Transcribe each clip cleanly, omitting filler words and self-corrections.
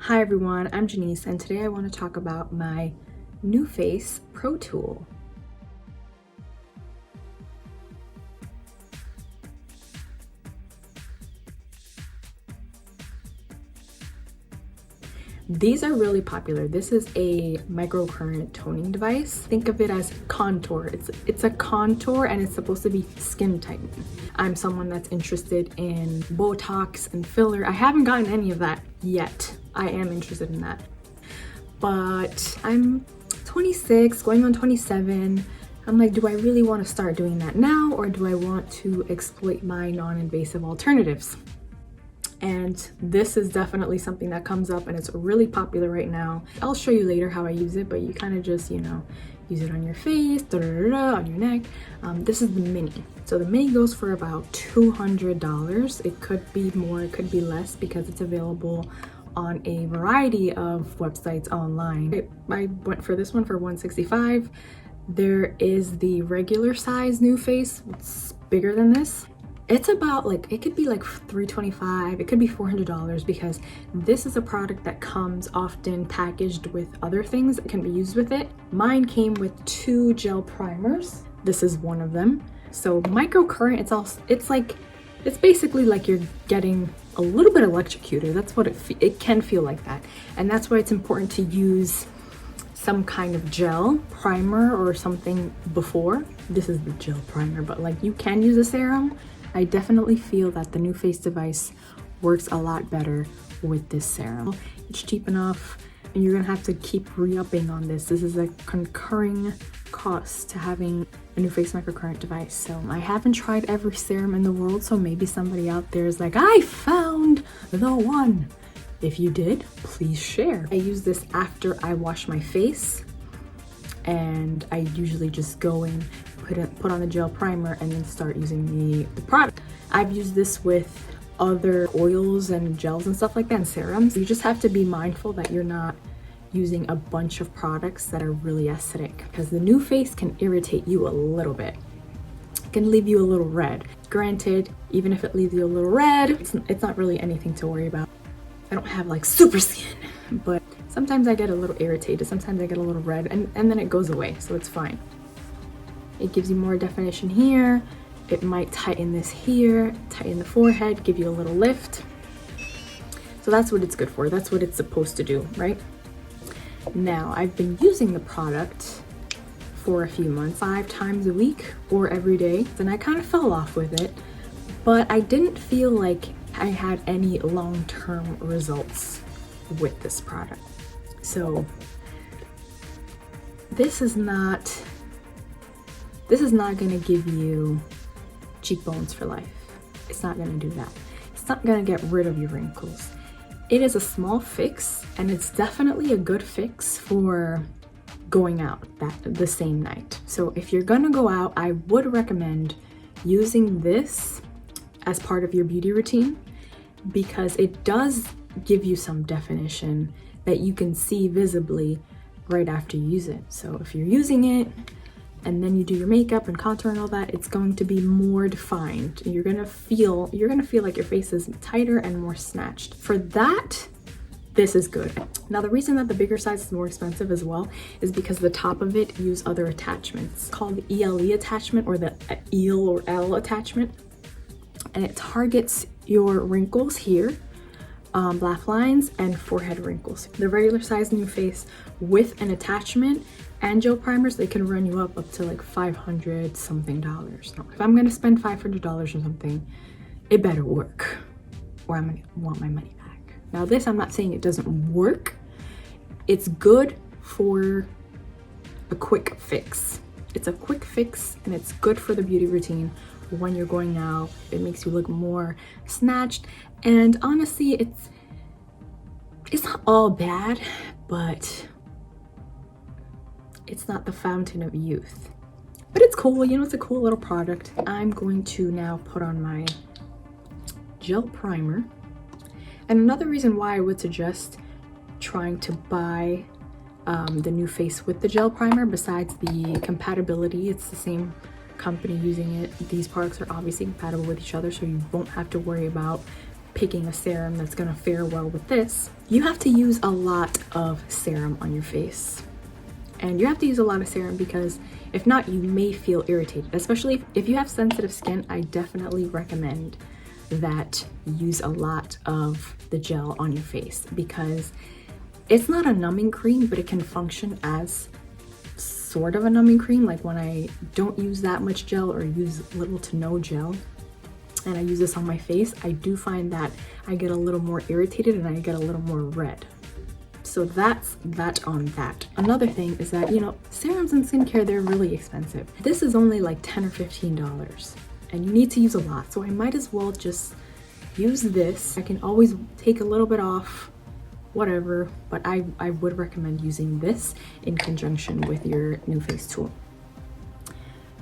Hi everyone, I'm Janice and today I want to talk about my Nuface Pro Tool. These are really popular. This is a microcurrent toning device. Think of it as contour. It's a contour and it's supposed to be skin tightening. I'm someone that's interested in Botox and filler. I haven't gotten any of that yet. I am interested in that. But I'm 26, going on 27. I'm like, do I really want to start doing that now, or do I want to exploit my non-invasive alternatives? And this is definitely something that comes up and it's really popular right now. I'll show you later how I use it, but you kind of just, use it on your face, on your neck. This is the mini. So the mini goes for about $200. It could be more, it could be less because it's available on a variety of websites online. I went for this one for $165. There is the regular size Nuface. It's bigger than this. It's about it could be like $325, it could be $400 because this is a product that comes often packaged with other things that can be used with it. Mine came with 2 gel primers. This is one of them. So microcurrent, it's basically like you're getting a little bit electrocuted. That's what it can feel like that. And that's why it's important to use some kind of gel primer or something before. This is the gel primer, but you can use a serum. I definitely feel that the Nuface device works a lot better with this serum. It's cheap enough and you're gonna have to keep re-upping on this. This is a concurring cost to having a Nuface microcurrent device. So I haven't tried every serum in the world, so maybe somebody out there is like, I found the one. If you did, please share. I use this after I wash my face and I usually just go in, put on the gel primer and then start using the product. I've used this with other oils and gels and stuff like that and serums. You just have to be mindful that you're not using a bunch of products that are really acidic because the Nuface can irritate you a little bit. It can leave you a little red. Granted, even if it leaves you a little red, it's not really anything to worry about. I don't have super skin, but sometimes I get a little irritated, sometimes I get a little red, and then it goes away, so it's fine. It gives you more definition here. It might tighten this here, tighten the forehead, give you a little lift. So that's what it's good for. That's what it's supposed to do, right? Now, I've been using the product for a few months, 5 times a week or every day, and I kind of fell off with it, but I didn't feel like I had any long-term results with this product. So this is not gonna give you cheekbones for life. It's not gonna do that. It's not gonna get rid of your wrinkles. It is a small fix, and it's definitely a good fix for going out the same night. So if you're gonna go out, I would recommend using this as part of your beauty routine because it does give you some definition that you can see visibly right after you use it. So if you're using it and then you do your makeup and contour and all that, it's going to be more defined. You're gonna feel like your face is tighter and more snatched. For that, this is good. Now, the reason that the bigger size is more expensive as well is because the top of it use other attachments called the ELE attachment or the EL or L attachment. And it targets your wrinkles here, black lines and forehead wrinkles. The regular size Nuface with an attachment and gel primers, they can run you up to $500 something. Now, if I'm gonna spend $500 or something, it better work or I'm gonna want my money back. Now this, I'm not saying it doesn't work. It's good for a quick fix. It's a quick fix and it's good for the beauty routine when you're going out. It makes you look more snatched, and honestly, it's not all bad, but it's not the fountain of youth. But it's cool, it's a cool little product. I'm going to now put on my gel primer. And another reason why I would suggest trying to buy the Nuface with the gel primer, besides the compatibility, it's the same company using it. These products are obviously compatible with each other, so you won't have to worry about picking a serum that's gonna fare well with this, you have to use a lot of serum on your face. And you have to use a lot of serum because if not, you may feel irritated. Especially if you have sensitive skin, I definitely recommend that you use a lot of the gel on your face because it's not a numbing cream, but it can function as sort of a numbing cream. Like when I don't use that much gel or use little to no gel and I use this on my face, I do find that I get a little more irritated and I get a little more red. So that's that on that. Another thing is that, you know, serums and skincare, they're really expensive. This is only like $10 or $15 and you need to use a lot. So I might as well just use this. I can always take a little bit off, whatever, but I would recommend using this in conjunction with your Nuface tool.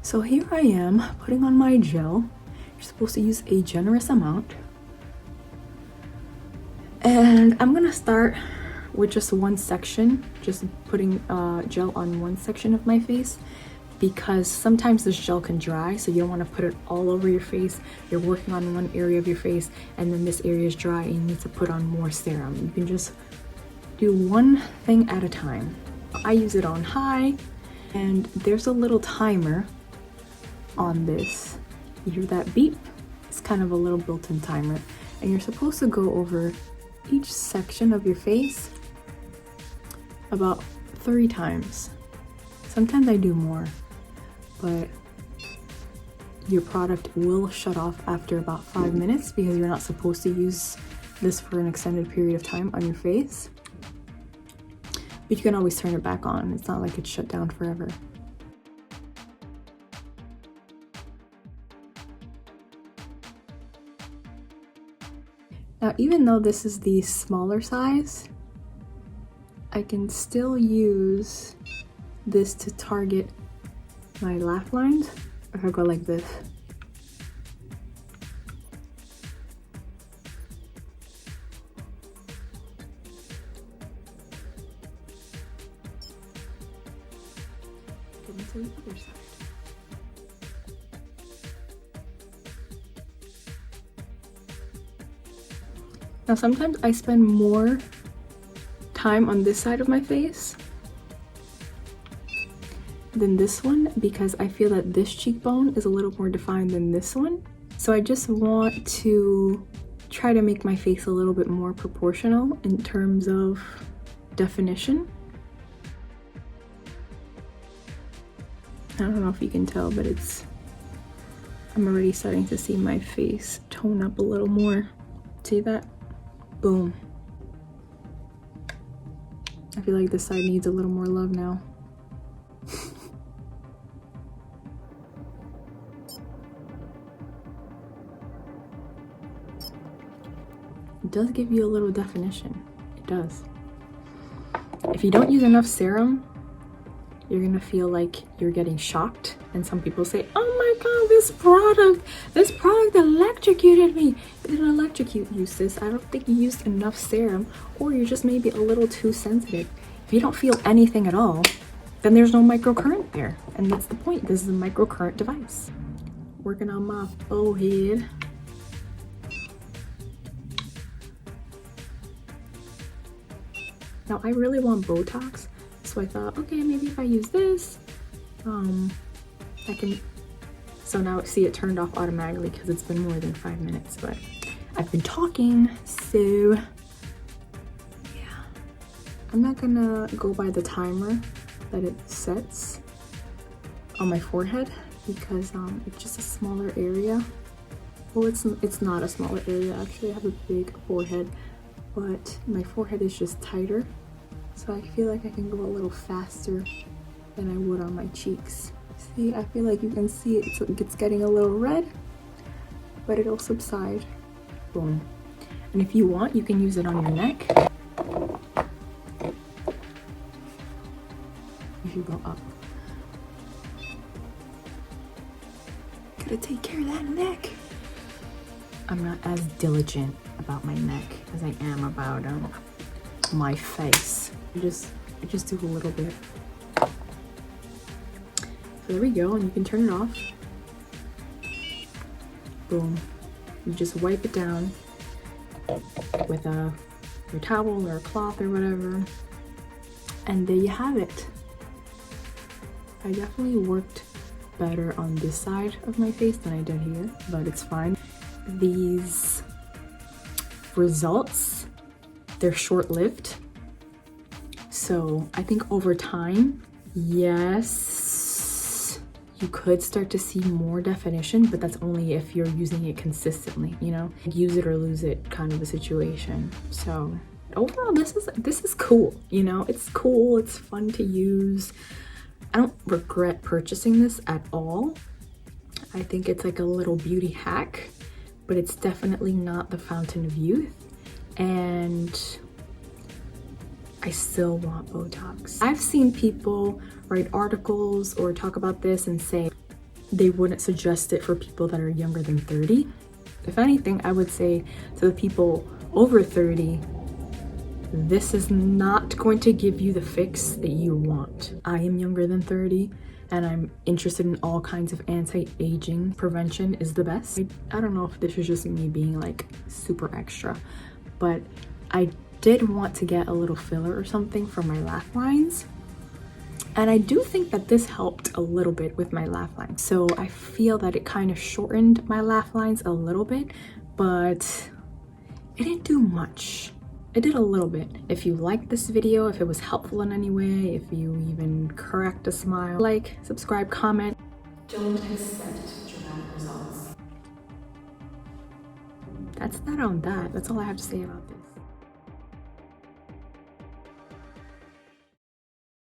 So here I am putting on my gel. You're supposed to use a generous amount. And I'm gonna start with just one section, just putting gel on one section of my face because sometimes this gel can dry, so you don't want to put it all over your face. You're working on one area of your face and then this area is dry and you need to put on more serum. You can just do one thing at a time. I use it on high and there's a little timer on this. You hear that beep? It's kind of a little built-in timer and you're supposed to go over each section of your face about 3 times. Sometimes I do more, but your product will shut off after about 5 minutes because you're not supposed to use this for an extended period of time on your face. But you can always turn it back on. It's not like it's shut down forever. Now, even though this is the smaller size, I can still use this to target my laugh lines if I go like this. Get into the other side. Now sometimes I spend more time on this side of my face than this one because I feel that this cheekbone is a little more defined than this one. So I just want to try to make my face a little bit more proportional in terms of definition. I don't know if you can tell, but I'm already starting to see my face tone up a little more. See that? Boom. I feel like this side needs a little more love now. It does give you a little definition. It does. If you don't use enough serum, you're gonna feel like you're getting shocked. And some people say, oh my god, this product electrocuted me. It didn't electrocute you, sis. I don't think you used enough serum, or you're just maybe a little too sensitive. If you don't feel anything at all, then there's no microcurrent there. And that's the point. This is a microcurrent device. Working on my forehead. Now I really want Botox, so I thought, okay, maybe if I use this, I can. So now see, it turned off automatically because it's been more than 5 minutes, but I've been talking, so yeah. I'm not gonna go by the timer that it sets on my forehead because it's just a smaller area. Well, it's not a smaller area, actually. I have a big forehead, but my forehead is just tighter, so I feel like I can go a little faster than I would on my cheeks. See, I feel like you can see it's getting a little red, but it'll subside. Boom. And if you want, you can use it on your neck. If you go up. Gotta take care of that neck. I'm not as diligent about my neck as I am about my face. I just do a little bit. So there we go, and you can turn it off. Boom. You just wipe it down with a towel or a cloth or whatever. And there you have it. I definitely worked better on this side of my face than I did here, but it's fine. These results, they're short-lived. So I think over time, yes, you could start to see more definition, but that's only if you're using it consistently, you know? Use it or lose it kind of a situation. So overall, this is cool, you know? It's cool, it's fun to use. I don't regret purchasing this at all. I think it's like a little beauty hack, but it's definitely not the fountain of youth. And I still want Botox. I've seen people write articles or talk about this and say they wouldn't suggest it for people that are younger than 30. If anything, I would say to the people over 30, this is not going to give you the fix that you want. I am younger than 30 and I'm interested in all kinds of anti-aging. Prevention is the best. I don't know if this is just me being like super extra, but I did want to get a little filler or something for my laugh lines. And I do think that this helped a little bit with my laugh lines. So I feel that it kind of shortened my laugh lines a little bit, but it didn't do much. It did a little bit. If you liked this video, if it was helpful in any way, if you even correct a smile, like, subscribe, comment. Don't expect dramatic results. That's that on that. That's all I have to say about this.